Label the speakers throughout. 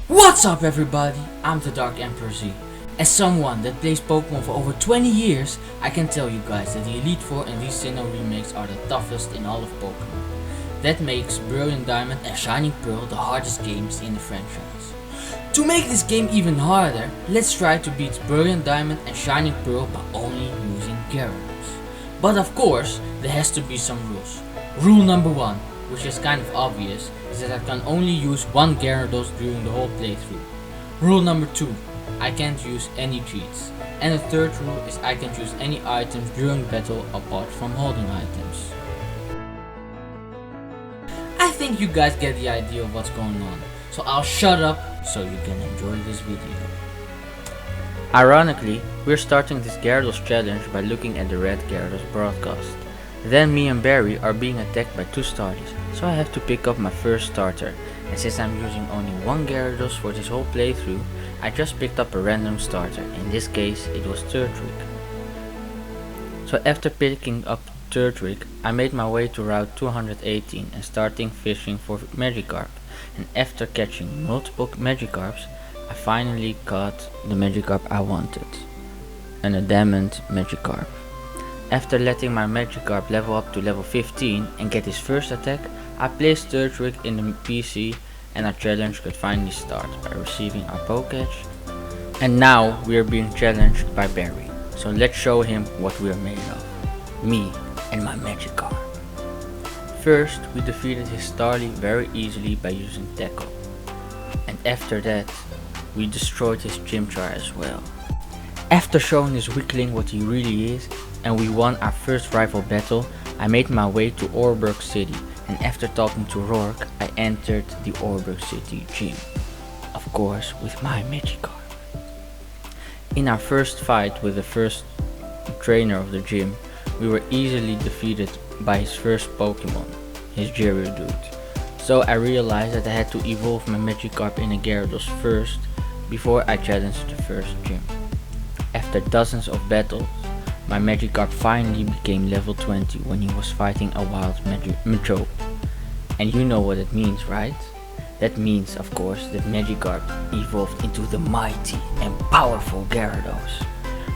Speaker 1: What's up everybody, I'm the Dark Emperor Z. As someone that plays Pokemon for over 20 years, I can tell you guys that the Elite Four and these Sinnoh remakes are the toughest in all of Pokemon. That makes Brilliant Diamond and Shining Pearl the hardest games in the franchise. To make this game even harder, let's try to beat Brilliant Diamond and Shining Pearl by only using Gyarados. But of course, there has to be some rules. Rule number 1, which is kind of obvious, is that I can only use one Gyarados during the whole playthrough. Rule number 2, I can't use any cheats. And the third rule is I can choose any items during battle apart from holding items. I think you guys get the idea of what's going on, so I'll shut up so you can enjoy this video.
Speaker 2: Ironically, we're starting this Gyarados challenge by looking at the red Gyarados broadcast. Then me and Barry are being attacked by two starters, so I have to pick up my first starter, and since I'm using only one Gyarados for this whole playthrough, I just picked up a random starter. In this case it was Turtwig. So after picking up Turtwig, I made my way to Route 218 and starting fishing for Magikarp, and after catching multiple Magikarps, I finally caught the Magikarp I wanted, an Adamant Magikarp. After letting my Magikarp level up to level 15 and get his first attack, I placed Turtwig in the PC and our challenge could finally start by receiving our Pokédex. And now we are being challenged by Barry, so let's show him what we are made of. Me and my Magikarp. First, we defeated his Starly very easily by using Tackle. And after that, we destroyed his Chimchar as well. After showing this weakling what he really is, and we won our first rival battle, I made my way to Oreburgh City, and after talking to Rourke, I entered the Oreburgh City gym. Of course, with my Magikarp. In our first fight with the first trainer of the gym, we were easily defeated by his first Pokemon, his Gyarados. So I realized that I had to evolve my Magikarp in a Gyarados first, before I challenged the first gym. After dozens of battles, my Magikarp finally became level 20 when he was fighting a wild Machoke. And you know what it means, right? That means, of course, that Magikarp evolved into the mighty and powerful Gyarados,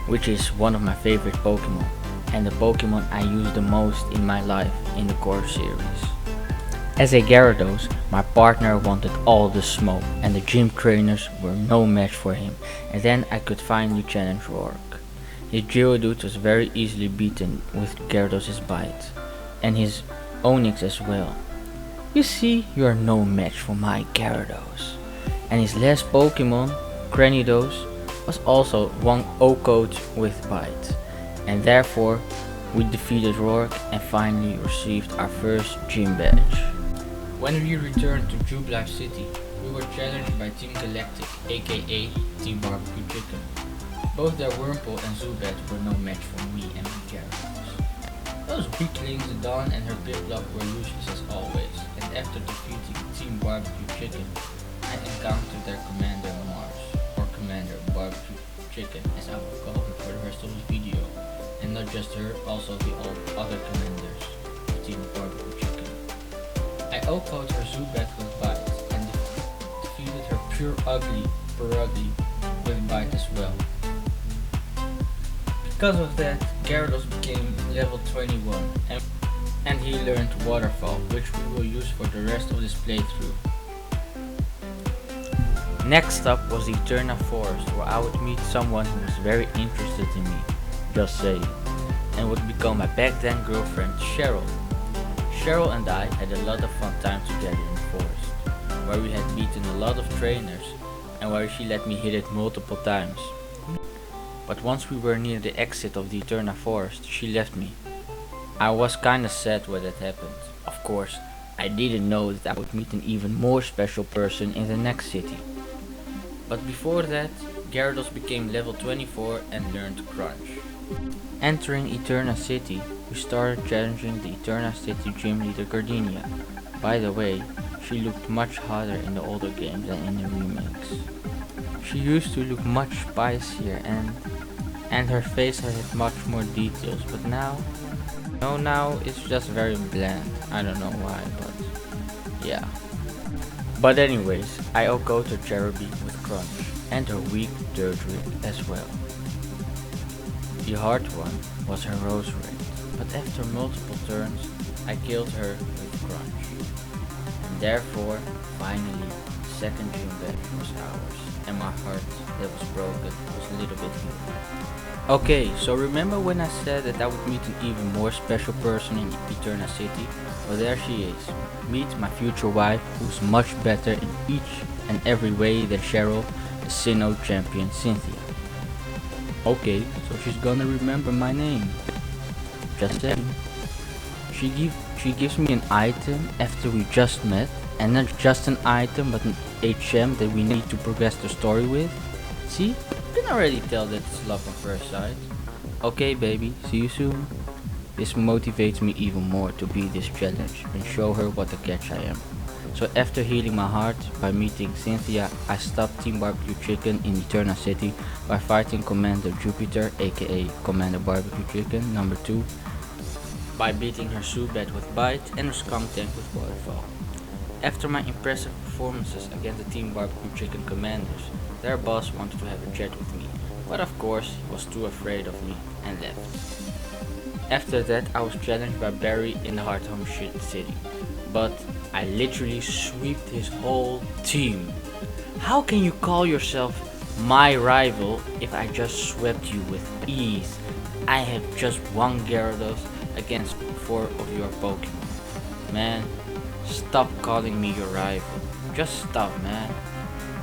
Speaker 2: which is one of my favorite Pokemon, and the Pokemon I use the most in my life in the core series. As a Gyarados, my partner wanted all the smoke, and the gym trainers were no match for him, and then I could finally challenge Rourke. His Gyarados was very easily beaten with Gyarados' bite, and his Onix as well. You see, you are no match for my Gyarados. And his last Pokemon, Gyarados, was also one O-Code with bite, and therefore we defeated Rourke and finally received our first gym badge. When we returned to Jubilife City, we were challenged by Team Galactic, aka Team Barbecue Chicken. Both their Wurmple and Zubat were no match for me and my Gyarados. Those weaklings, Dawn and her Piplup were useless as always, and after defeating Team Barbecue Chicken, I encountered their Commander Mars, or Commander Barbecue Chicken as I will call her for the rest of the video, and not just her, also the other commanders of Team Barbecue Chicken. I O-code her Zubat with Bite, and defeated her pure ugly Purugly with Bite as well. Because of that, Gyarados became level 21 and he learned Waterfall, which we will use for the rest of this playthrough. Next up was the Eterna Forest, where I would meet someone who was very interested in me, just saying, and would become my back then girlfriend Cheryl. Cheryl and I had a lot of fun time together in the forest, where we had beaten a lot of trainers and where she let me hit it multiple times. But once we were near the exit of the Eterna Forest, she left me. I was kinda sad when that happened. Of course, I didn't know that I would meet an even more special person in the next city. But before that, Gyarados became level 24 and learned Crunch. Entering Eterna City, we started challenging the Eterna City gym leader Gardenia. By the way, she looked much hotter in the older games than in the remakes. She used to look much spicier and her face had much more details, but now it's just very bland. I don't know why, but yeah. But anyways, I'll go to Cherubi with Crunch and her weak Dirt Rig as well. The hard one was her Rose Ring, but after multiple turns, I killed her with Crunch. And therefore, finally, the second gym badge was ours, and my heart that was broken was a little bit healed. Okay, so remember when I said that I would meet an even more special person in Eterna City? Well, there she is. Meet my future wife, who's much better in each and every way than Cheryl, the Sinnoh champion Cynthia. Okay, so she's gonna remember my name. Just saying. She gives me an item after we just met, and not just an item but an HM that we need to progress the story with. See? You can already tell that it's love on first sight. Okay baby, see you soon. This motivates me even more to beat this challenge and show her what a catch I am. So after healing my heart by meeting Cynthia, I stopped Team Barbecue Chicken in Eterna City by fighting Commander Jupiter, aka Commander Barbecue Chicken number 2, by beating her Zubat with Bite and her Skunk Tank with Waterfall. After my impressive performances against the Team Barbecue Chicken commanders, their boss wanted to have a chat with me, but of course he was too afraid of me and left. After that I was challenged by Barry in the Heart Home City, but I literally swept his whole team. How can you call yourself my rival if I just swept you with ease? I have just one Gyarados against 4 of your Pokemon. Man, stop calling me your rival. Just stop, man.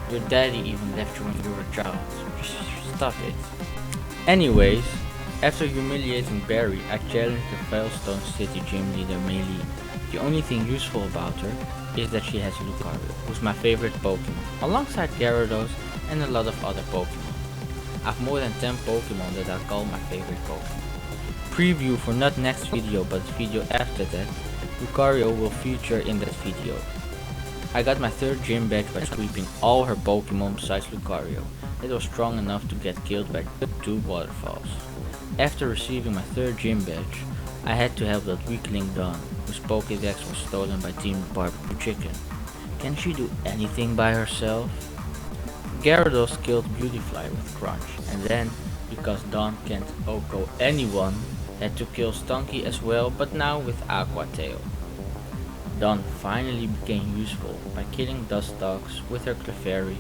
Speaker 2: Your daddy even left you when you were a child. Just stop it. Anyways, after humiliating Barry, I challenged the Filestone City gym leader Melee. The only thing useful about her is that she has Lucario, who's my favorite Pokemon, alongside Gyarados and a lot of other Pokemon. I've more than 10 Pokemon that I call my favorite Pokemon. Preview for not next video but the video after that, Lucario will feature in that video. I got my 3rd gym badge by sweeping all her Pokemon besides Lucario. It was strong enough to get killed by 2 waterfalls. After receiving my 3rd gym badge, I had to help that weakling Dawn, whose Pokédex was stolen by Team Barbecue Chicken. Can she do anything by herself? Gyarados killed Beautyfly with Crunch, and then, because Dawn can't OHKO anyone, had to kill Stunky as well, but now with Aqua Tail. Dawn finally became useful by killing Dustox with her Clefairy,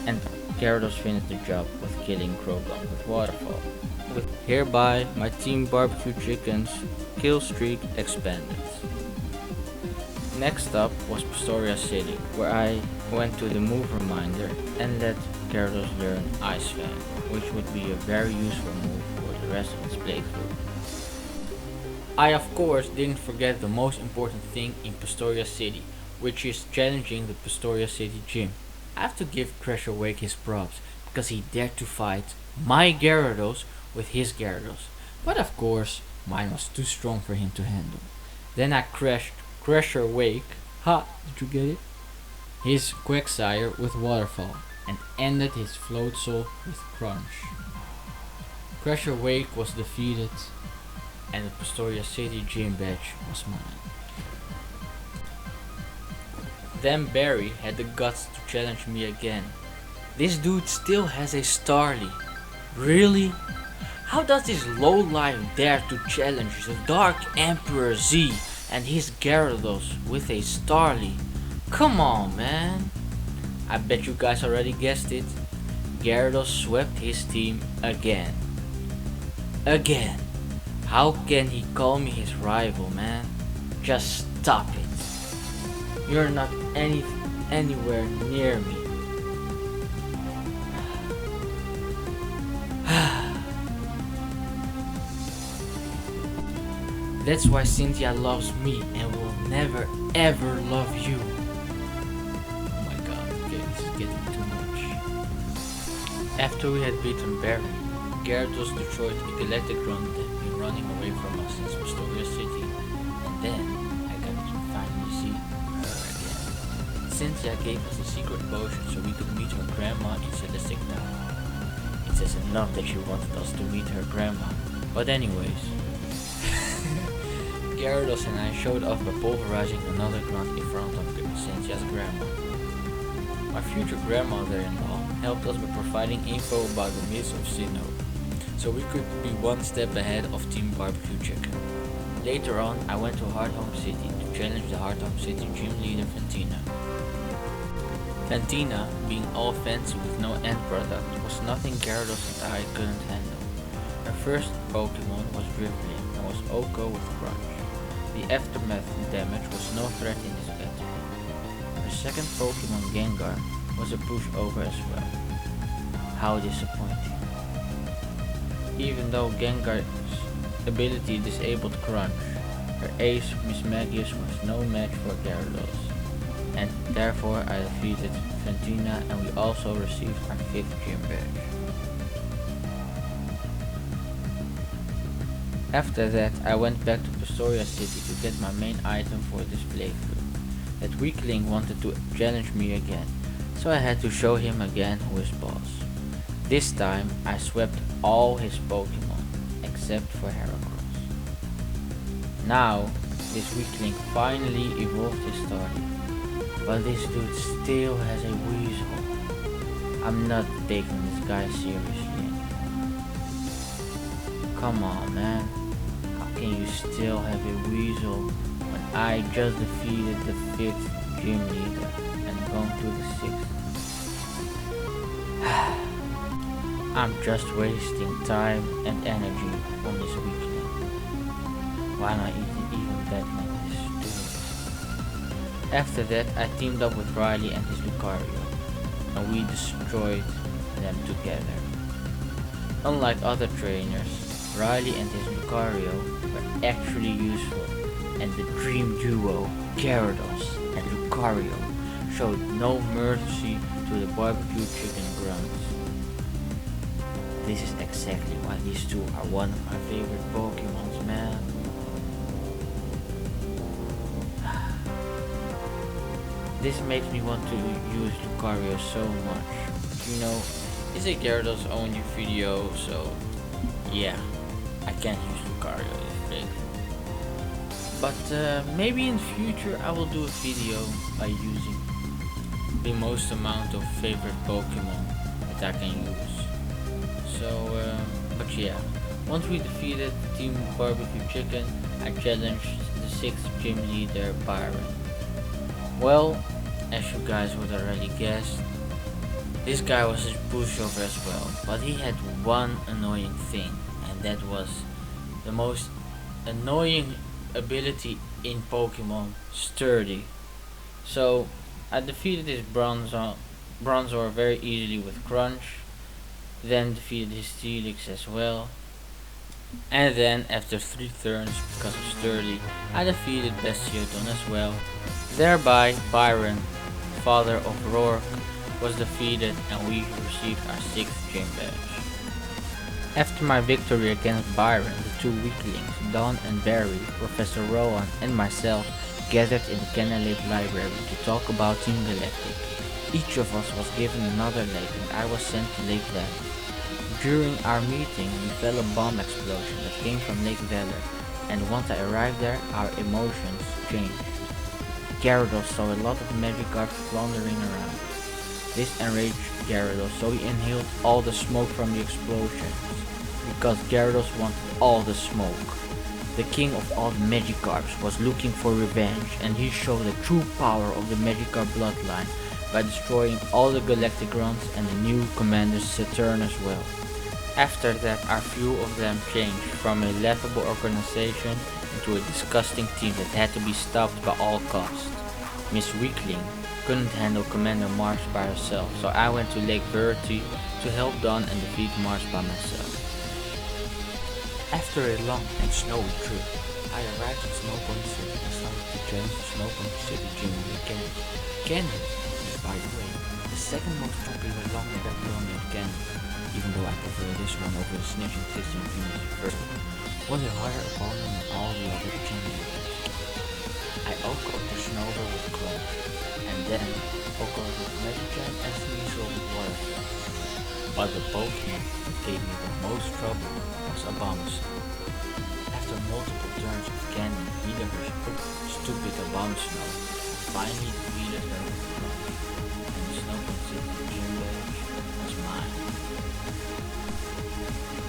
Speaker 2: and Gyarados finished the job with killing Croagunk with Waterfall. Hereby, my Team Barbecue Chicken's kill streak expanded. Next up was Pastoria City, where I went to the move reminder and let Gyarados learn Ice Fan, which would be a very useful move for the rest of its playthrough. I of course didn't forget the most important thing in Pastoria City, which is challenging the Pastoria City gym. I have to give Crusher Wake his props, because he dared to fight my Gyarados with his Gyarados, but of course mine was too strong for him to handle. Then I crushed Crusher Wake, did you get it? His Quagsire with Waterfall, and ended his Floatzel with Crunch. Crusher Wake was defeated, and the Pastoria City gym badge was mine. Then Barry had the guts to challenge me again. This dude still has a Starly. Really? How does this lowlife dare to challenge the Dark Emperor Z and his Gyarados with a Starly? Come on, man. I bet you guys already guessed it. Gyarados swept his team again. Again. How can he call me his rival, man? Just stop it. You're not anywhere near me. That's why Cynthia loves me and will never ever love you. Oh my god, okay, this is getting too much. After we had beaten Barry, Gyarados destroyed the Galacticron that had been running away from us since Pastoria City, and then I got to finally see her again. Cynthia gave us a secret potion so we could meet her grandma in Celestic Town. It says enough that she wanted us to meet her grandma, but anyways. Gyarados and I showed off by pulverizing another grunt in front of Cynthia's grandma. My future grandmother-in-law helped us by providing info about the myths of Sinnoh, so we could be one step ahead of Team Barbecue Chicken. Later on, I went to Hardhome City to challenge the Hardhome City gym leader Fantina. Fantina, being all fancy with no end product, was nothing Gyarados and I couldn't handle. Her first Pokémon was Brillliant and was OHKO with Crunch. The aftermath damage was no threat in this battle. Her second Pokémon Gengar was a pushover as well. How disappointing. Even though Gengar's ability disabled Crunch, her ace Miss Magius was no match for Gyarados, and therefore I defeated Fantina and we also received our 5th gym badge. After that I went back to Pastoria City to get my main item for this playthrough. That weakling wanted to challenge me again, so I had to show him again who is boss. This time I swept all his Pokémon except for Heracross. Now this weakling finally evolved his Starly, but this dude still has a Weasel. I'm not taking this guy seriously anymore. Come on, man. How can you still have a Weasel when I just defeated the 5th gym leader and gone to the 6th? I'm just wasting time and energy on this weakling. Why not even battling this dude? After that I teamed up with Riley and his Lucario, and we destroyed them together. Unlike other trainers, Riley and his Lucario were actually useful, and the dream duo, Gyarados and Lucario, showed no mercy to the barbecue chicken grunts. This is exactly why these two are one of my favorite Pokemons, man. This makes me want to use Lucario so much. You know, it's a Gyarados only video, so yeah, I can't use Lucario this big. But maybe in future I will do a video by using the most amount of favorite Pokemon that I can use. So, but yeah, once we defeated Team Barbecue Chicken, I challenged the 6th gym leader, Byron. Well, as you guys would already guess, this guy was a pushover as well, but he had one annoying thing, and that was the most annoying ability in Pokemon, Sturdy. So, I defeated his Bronzor very easily with Crunch, then defeated his Steelix as well, and then after 3 turns because of Sturdy, I defeated Bastiodon as well. Thereby Byron, father of Rourke, was defeated and we received our 6th gym badge. After my victory against Byron, the 2 weaklings, Dawn and Barry, Professor Rowan and myself gathered in the Cannon Lake Library to talk about Team Galactic. Each of us was given another lake and I was sent to Lake Valor. During our meeting, we felt a bomb explosion that came from Lake Valor, and once I arrived there, our emotions changed. Gyarados saw a lot of Magikarps floundering around. This enraged Gyarados, so he inhaled all the smoke from the explosions, because Gyarados wanted all the smoke. The king of all the Magikarps was looking for revenge, and he showed the true power of the Magikarp bloodline by destroying all the Galactic Grunts and the new commander Saturn as well. After that, our view of them changed from a laughable organization into a disgusting team that had to be stopped by all costs. Miss Weakling couldn't handle Commander Mars by herself, so I went to Lake Verity to help Dawn and defeat Mars by myself. After a long and snowy trip, I arrived at Snowpoint City and started to challenge the Snowpoint City gym with Cannon. Cannon is, by the way, the second most popular long battle named Cannon, even though I prefer this one over the snitching system unit first, was a higher opponent than all the other gym leaders. I OHKO'd the Snowball with Crunch, and then OHKO'd with Magikarp and Sneasel with Waterfall. But the Pokemon that gave me the most trouble was Abomasnow. After After multiple turns of cannon healing her stupid abominable, I finally defeated her with Crunch, and the Snowball City gym badge was mine.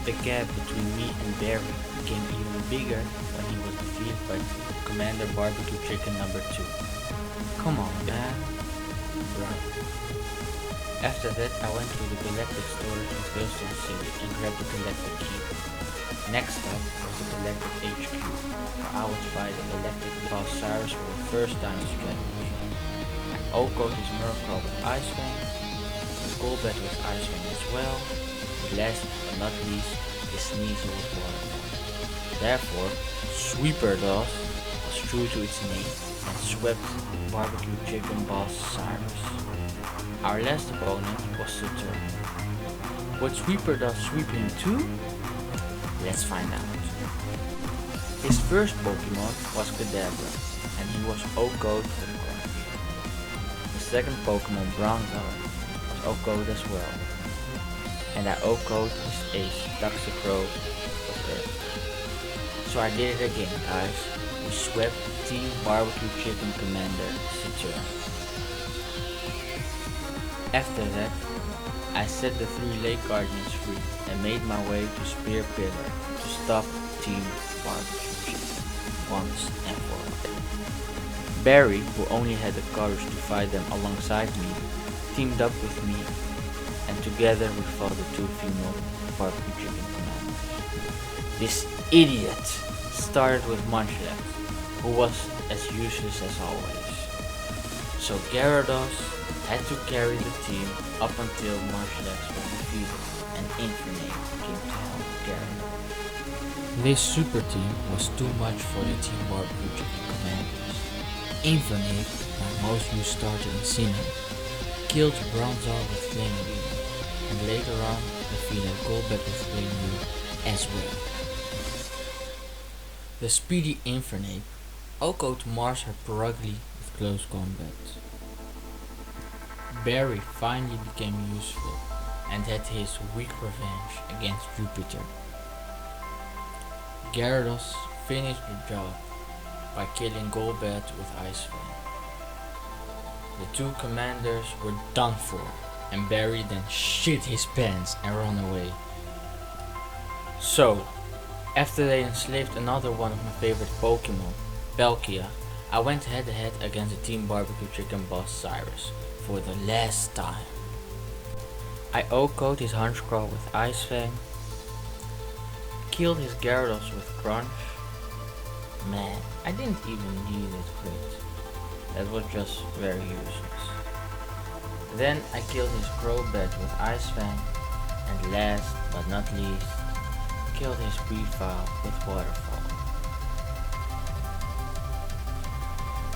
Speaker 2: The gap between me and Barry became even bigger when he was defeated by Commander Barbecue Chicken number 2. Come on, man. Right. After that, I went to the Galactic storage in Billstone City and grabbed the Galactic Key. Next up was the Galactic HQ, where I would fight the Galactic Boss Cyrus for the first time as Gyarados. I O-code his Murkrow with Ice Fang, his Golbat with Ice Fang as well, and last but not least, his Sneasel with Waterfall. Therefore, Gyarados was true to its name and swept Barbecue Chicken Boss Cyrus. Our last opponent was Saturn. Would Gyarados sweep him too? Let's find out. His first Pokemon was Kadabra, and he was O-code with Crunch. The second Pokemon, Bronzor, was O-code as well, and I O-code his ace, Toxicroak with Earth. So I did it again, guys. We swept Team Barbecue Chicken Commander Saturn. After that, I set the 3 Lake Guardians free and made my way to Spear Pillar to stop Team Barbecue Chicken once and for all. Barry, who only had the courage to fight them alongside me, teamed up with me, and together we fought the 2 female Barbecue Chicken commanders. This idiot started with Munchlax, who was as useless as always. So Gyarados had to carry the team up until Munchlax was defeated and Infernape came to help Gyarados.
Speaker 1: This super team was too much for the Team Barbecue Chicken commanders. Infernape, my most used starter in Sinnoh, killed Bronzor with Flame Wheel, and later on defeated Golbat with Flame Wheel as well. The speedy Infernape O-code Mars her Purugly with close combat. Barry finally became useful and had his weak revenge against Jupiter. Gyarados finished the job by killing Golbat with Ice Fang. The 2 commanders were done for, and Barry then shit his pants and ran away. So, after they enslaved another one of my favorite Pokemon, Palkia, I went head to head against the Team Barbecue Chicken boss Cyrus for the last time. I O-code his Honchkrow with Ice Fang, killed his Gyarados with Crunch. Man, I didn't even need it crit. That was just very useless. Then I killed his Crobat with Ice Fang, and last but not least, killed his Weavile with Waterfall.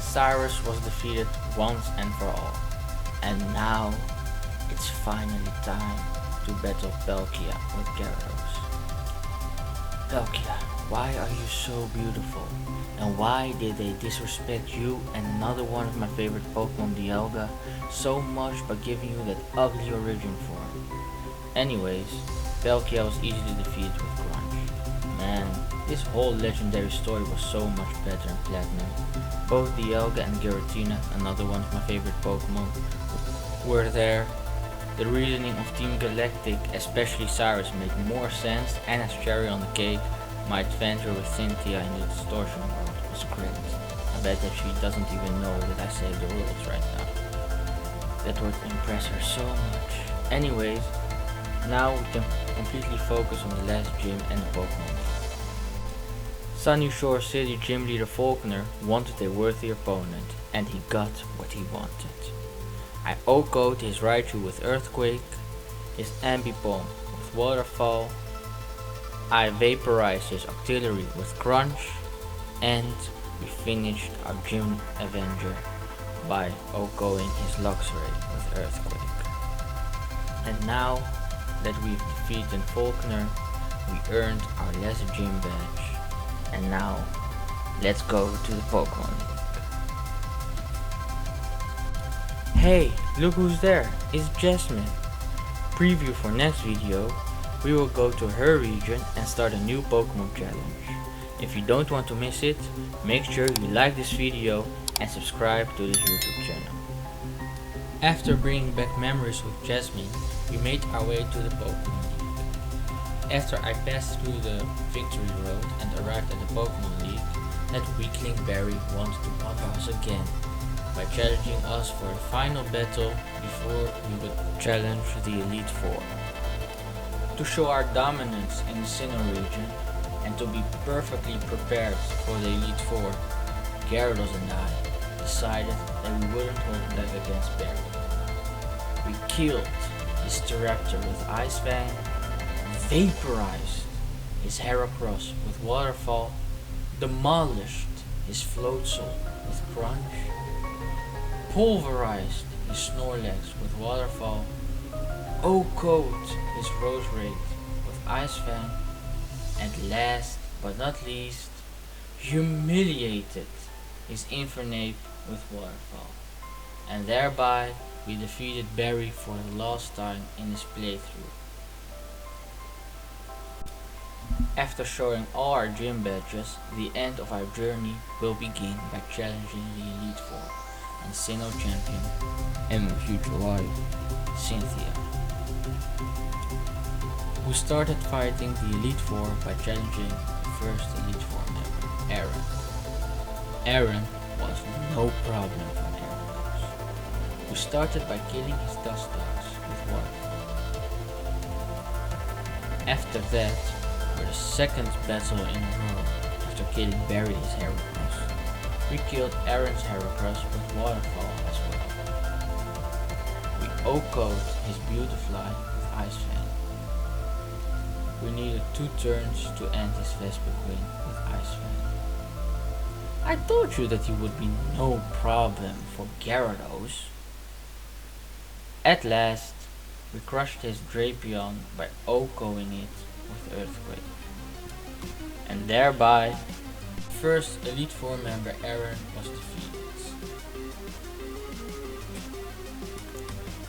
Speaker 1: Cyrus was defeated once and for all, and now it's finally time to battle Palkia with Gyarados. Palkia, why are you so beautiful? And why did they disrespect you and another one of my favorite Pokemon, Dialga, so much by giving you that ugly origin form? Anyways, Palkia was easily defeated with Crunch. Man, this whole legendary story was so much better in Platinum. Both Dialga and Giratina, another one of my favorite Pokemon, were there. The reasoning of Team Galactic, especially Cyrus, made more sense, and as cherry on the cake, my adventure with Cynthia in the Distortion World was great. I bet that she doesn't even know that I saved the world right now. That would impress her so much. Anyways, now we can completely focus on the last gym and the Pokemon. Sunny Shore City gym leader Falconer wanted a worthy opponent, and he got what he wanted. I O-code his Raichu with Earthquake, his Ambipom with Waterfall, I vaporized his Octillery with Crunch, and we finished our gym Avenger by O-coding his Luxray with Earthquake. And now that we've defeated Falconer, we earned our last gym badge. And now, let's go to the Pokemon League. Hey, look who's there, it's Jasmine. Preview for next video, we will go to her region and start a new Pokemon challenge.
Speaker 2: If you don't want to miss it, make sure you like this video and subscribe to this YouTube channel.
Speaker 1: After bringing back memories with Jasmine, we made our way to the Pokémon League. After I passed through the Victory Road and arrived at the Pokémon League, that weakling Barry wanted to bother us again by challenging us for a final battle before we would challenge the Elite Four. To show our dominance in the Sinnoh region and to be perfectly prepared for the Elite Four, Gyarados and I decided that we wouldn't hold back against Barry. We killed his Staraptor with Ice Fang, vaporized his Heracross with Waterfall, demolished his Floatzel with Crunch, pulverized his Snorlax with Waterfall, O-coat his Roserade with Ice Fang, and last but not least, humiliated his Infernape with Waterfall. And thereby we defeated Barry for the last time in his playthrough. After showing all our gym badges, the end of our journey will begin by challenging the Elite Four and Sinnoh champion and my future wife, Cynthia. We started fighting the Elite Four by challenging the first Elite Four member, Aaron. Aaron was no problem for Gyarados. We started by killing his Dustox with Waterfall. After that, for the second battle in a row, after killing Barry's Heracross, we killed Aaron's Heracross with Waterfall as well. We O-coat his Beautifly with Ice Fang. We needed 2 turns to end his Vespiquen with Ice Fang. I told you that he would be no problem for Gyarados. At last, we crushed his Drapion by O-coing it with Earthquake. And thereby, first Elite Four member Aaron was defeated.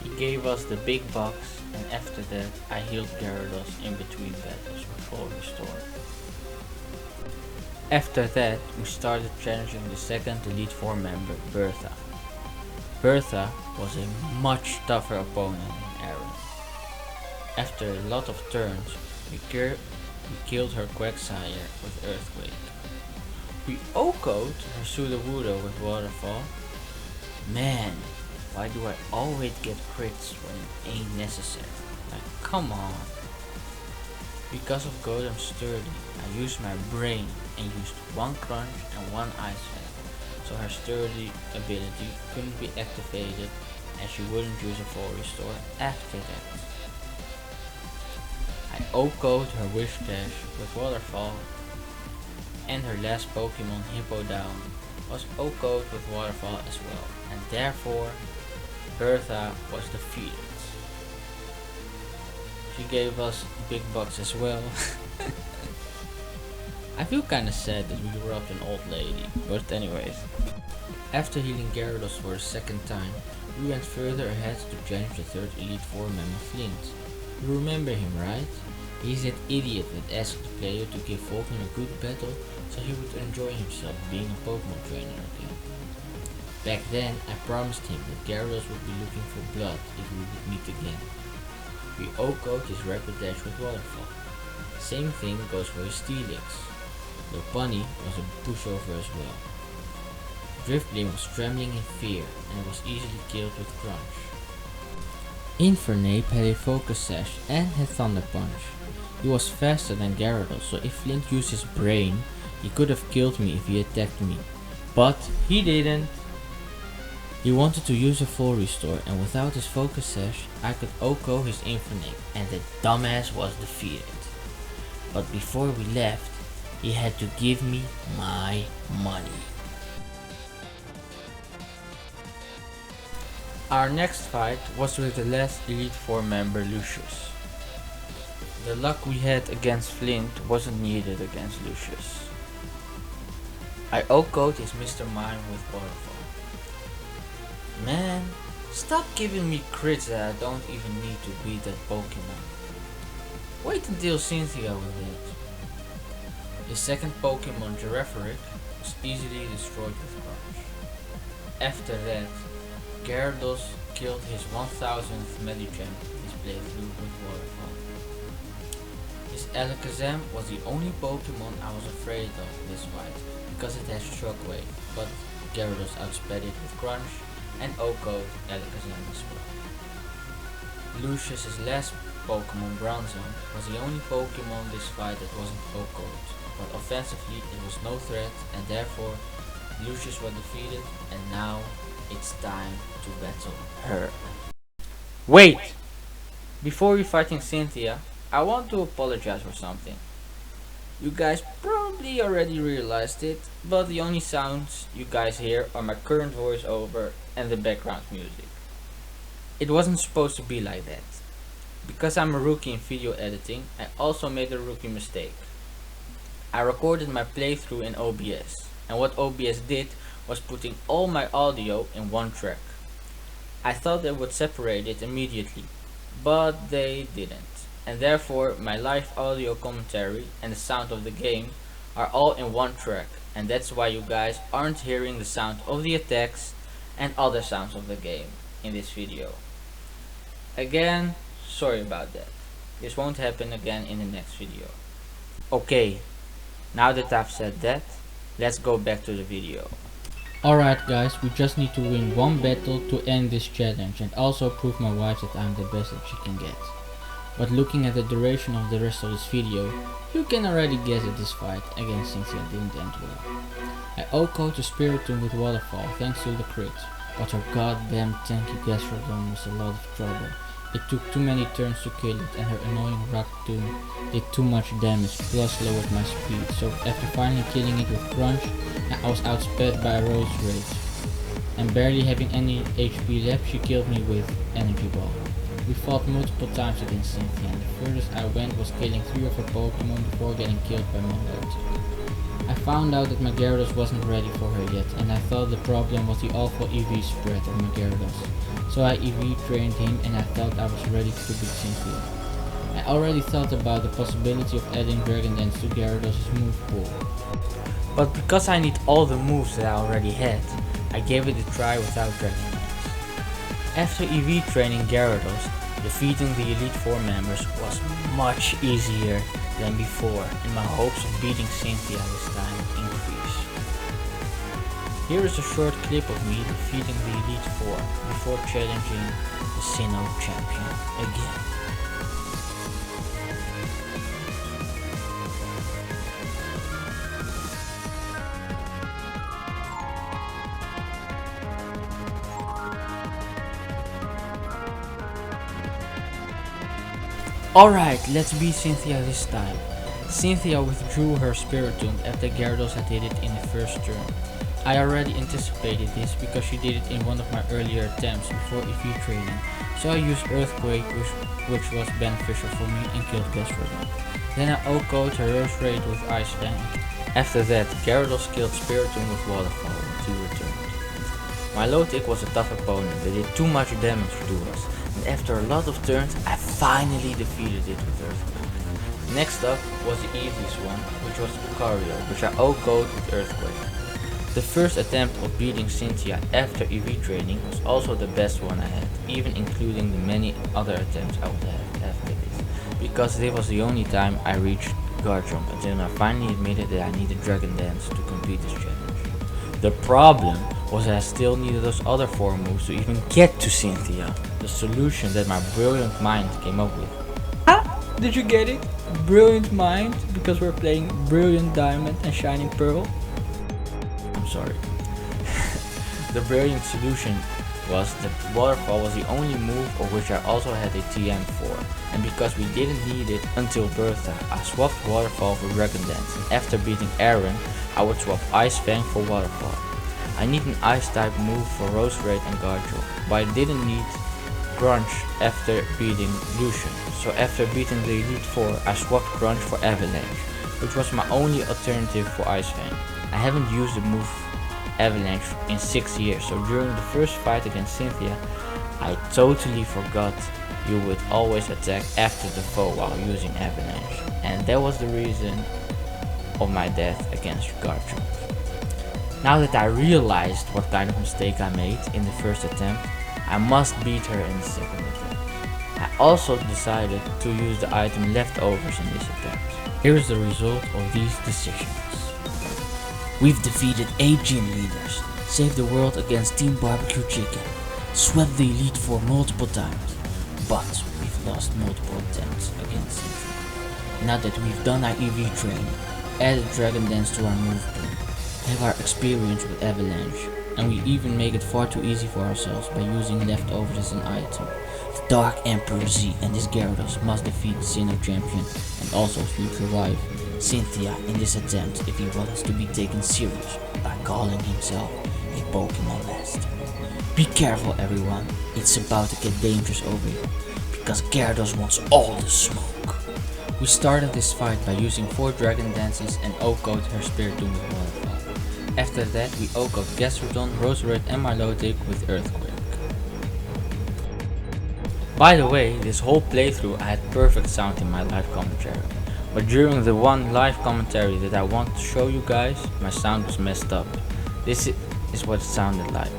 Speaker 1: He gave us the big box, and after that I healed Gyarados in between battles with full restore. After that, we started challenging the second Elite Four member, Bertha. Bertha was a much tougher opponent than Aaron. After a lot of turns, we killed her Quagsire with Earthquake. We O-coat her Sudowoodo with Waterfall. Man, why do I always get crits when it ain't necessary? Like, come on. Because of Golem's Sturdy, I used my brain and used 1 Crunch and 1 Ice Fang, so her Sturdy ability couldn't be activated and she wouldn't use a full restore after that. I O-coat her Whiscash with Waterfall, and her last Pokemon, Hippowdon, was O-coat with Waterfall as well, and therefore Bertha was defeated. She gave us big bucks as well. I feel kinda sad that we robbed an old lady, but anyways. After healing Gyarados for a second time, we went further ahead to challenge the third Elite Four member, Flint. You remember him, right? He's that idiot that asked the player to give Vulcan a good battle so he would enjoy himself being a Pokemon trainer again. Back then, I promised him that Gyarados would be looking for blood if we would meet again. We O-coat his Rapidash with Waterfall. Same thing goes for his Steelix. Lopunny was a pushover as well. Drifblim was trembling in fear and was easily killed with Crunch. Infernape had a Focus Sash and had Thunder Punch. He was faster than Gyarados, so if Flint used his brain, he could have killed me if he attacked me. But he didn't. He wanted to use a full restore, and without his Focus Sash, I could O-co his Infernape, and the dumbass was defeated. But before we left, he had to give me my money. Our next fight was with the last Elite Four member, Lucius. The luck we had against Flint wasn't needed against Lucius. I O-coat his Mr. Mime with Waterfall. Man, stop giving me crits that I don't even need to beat that Pokemon. Wait until Cynthia with it. His second Pokemon, Girafarig, was easily destroyed with Crunch. After that, Gyarados killed his 1000th Medicham in his playthrough with Waterfall. His Alakazam was the only Pokemon I was afraid of this fight because it has Shockwave, but Gyarados outsped it with Crunch and OHKO'd Alakazam as well. Lucius's last Pokemon, Bronzong, was the only Pokemon this fight that wasn't OHKO'd, but offensively it was no threat and therefore Lucius was defeated, and now it's time to battle her.
Speaker 2: Wait! Before you fighting Cynthia, I want to apologize for something. You guys probably already realized it, but the only sounds you guys hear are my current voiceover and the background music. It wasn't supposed to be like that. Because I'm a rookie in video editing, I also made a rookie mistake. I recorded my playthrough in OBS, and what OBS did was putting all my audio in one track. I thought they would separate it immediately, but they didn't, and therefore my live audio commentary and the sound of the game are all in one track, and that's why you guys aren't hearing the sound of the attacks and other sounds of the game in this video. Again, sorry about that. This won't happen again in the next video. Okay, now that I've said that, let's go back to the video.
Speaker 1: Alright guys, we just need to win one battle to end this challenge and also prove my wife that I'm the best that she can get. But looking at the duration of the rest of this video, you can already guess that this fight against Cynthia didn't end well. I OHKO'd to Spiritomb with Waterfall thanks to the crit, but her goddamn tanky Gastrodon was a lot of trouble. It took too many turns to kill it and her annoying Rock Tomb did too much damage plus lowered my speed, so after finally killing it with Crunch, I was outsped by a Rose Rage. And barely having any HP left, she killed me with Energy Ball. We fought multiple times against Cynthia and the furthest I went was killing 3 of her Pokemon before getting killed by Mongoat. I found out that my Gyarados wasn't ready for her yet, and I thought the problem was the awful EV spread of my Gyarados. So I EV trained him and I thought I was ready to beat Cynthia. I already thought about the possibility of adding Dragon Dance to Gyarados' move pool.
Speaker 2: But because I need all the moves that I already had, I gave it a try without Dragon Dance. After EV training Gyarados, defeating the Elite Four members was much easier than before, and my hopes of beating Cynthia this time increased. Here is a short clip of me defeating the Elite Four before challenging the Sinnoh champion again.
Speaker 1: Alright, let's beat Cynthia this time. Cynthia withdrew her Spiritomb after Gyarados had hit it in the first turn. I already anticipated this because she did it in one of my earlier attempts before EV training, so I used Earthquake which was beneficial for me and killed Gastrodon. Then I OHKO'd her Rose Raid with Ice Fang. After that, Gyarados killed Spiritomb with Waterfall and 2 returned. My Lotic was a tough opponent that did too much damage to us, and after a lot of turns I finally defeated it with Earthquake. Next up was the easiest one, which was Lucario, which I OHKO'd with Earthquake. The first attempt of beating Cynthia after EV training was also the best one I had, even including the many other attempts I would have after this, because this was the only time I reached Garchomp until I finally admitted that I needed Dragon Dance to complete this challenge. The problem was that I still needed those other 4 moves to even get to Cynthia, the solution that my brilliant mind came up with. Ah, did you get it? Brilliant mind, because we're playing Brilliant Diamond and Shining Pearl? I'm sorry. The brilliant solution was that Waterfall was the only move of which I also had a TM for, and because we didn't need it until Bertha, I swapped Waterfall for Dragon Dance, and after beating Aaron, I would swap Ice Fang for Waterfall. I need an Ice type move for Rose Raid and Garchomp, but I didn't need Crunch after beating Lucian, so after beating the Elite Four, I swapped Crunch for Avalanche, which was my only alternative for Ice Fang. I haven't used the move Avalanche in 6 years, so during the first fight against Cynthia, I totally forgot you would always attack after the foe while using Avalanche, and that was the reason
Speaker 2: of my death against Garchomp. Now that I realized what kind of mistake I made in the first attempt, I must beat her in the second attempt. I also decided to use the item leftovers in this attempt. Here is the result of these decisions.
Speaker 1: We've defeated 8 gym leaders, saved the world against Team Barbecue Chicken, swept the Elite Four multiple times, but we've lost multiple attempts against Sentry. Now that we've done our EV training, added Dragon Dance to our move pool, have our experience with Avalanche, and we even make it far too easy for ourselves by using leftovers as an item. The Dark Emperor Z and his Gyarados must defeat the Sinnoh champion and also future wife Cynthia in this attempt if he wants to be taken serious by calling himself a Pokemon Master. Be careful everyone, it's about to get dangerous over here, because Gyarados wants all the smoke. We started this fight by using 4 Dragon Dances and O-Code her Spiritomb with Waterfall. After that we O-Code Gastrodon, Roserade and Milotic with Earthquake. By the way, this whole playthrough I had perfect sound in my live commentary. But during the one live commentary that I want to show you guys, my sound was messed up. This is what it sounded like.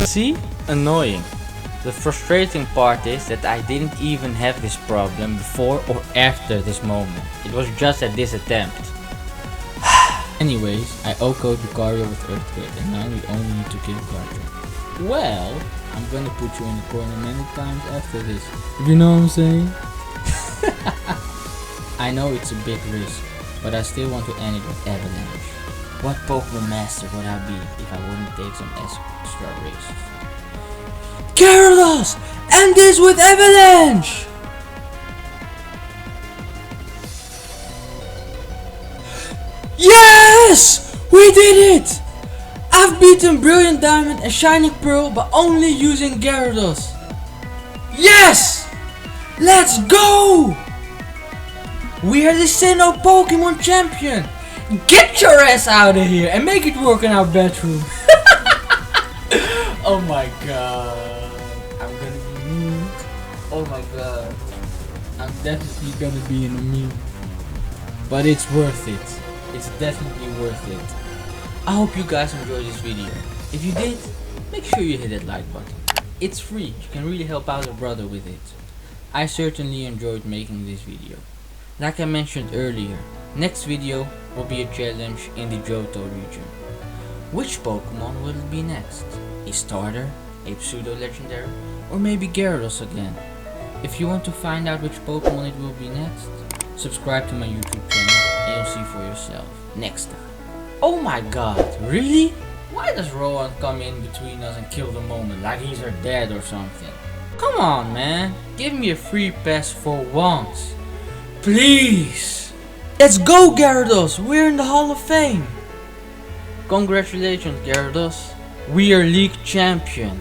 Speaker 1: See? Annoying. The frustrating part is that I didn't even have this problem before or after this moment. It was just at this attempt. Anyways, I O-code Lucario with Earthquake and now we only need to kill Garchomp. Well, I'm gonna put you in the corner many times after this. You know what I'm saying? I know it's a big risk, but I still want to end it with Avalanche. What Pokemon Master would I be if I wouldn't take some extra risks? Gyarados! End this with Avalanche! Yes! We did it! I've beaten Brilliant Diamond and Shining Pearl by only using Gyarados. Yes! Let's go! We are the Sinnoh Pokemon champion! Get your ass out of here and make it work in our bedroom. Oh my god. I'm gonna be mute. Oh my god. I'm definitely gonna be in a mute. But it's worth it. It's definitely worth it. I hope you guys enjoyed this video. If you did, make sure you hit that like button. It's free. You can really help out a brother with it. I certainly enjoyed making this video. Like I mentioned earlier, next video will be a challenge in the Johto region. Which Pokemon will it be next? A starter, a pseudo-legendary, or maybe Gyarados again? If you want to find out which Pokemon it will be next, subscribe to my YouTube channel and you'll see for yourself next time. Oh my god, really? Why does Rowan come in between us and kill the moment like he's our dad or something? Come on man, give me a free pass for once. Please! Let's go Gyarados, we're in the Hall of Fame! Congratulations Gyarados, we are League Champion.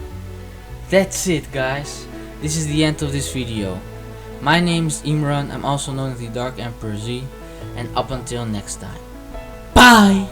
Speaker 1: That's it guys, this is the end of this video. My name is Imran, I'm also known as the Dark Emperor Z, and up until next time. Bye!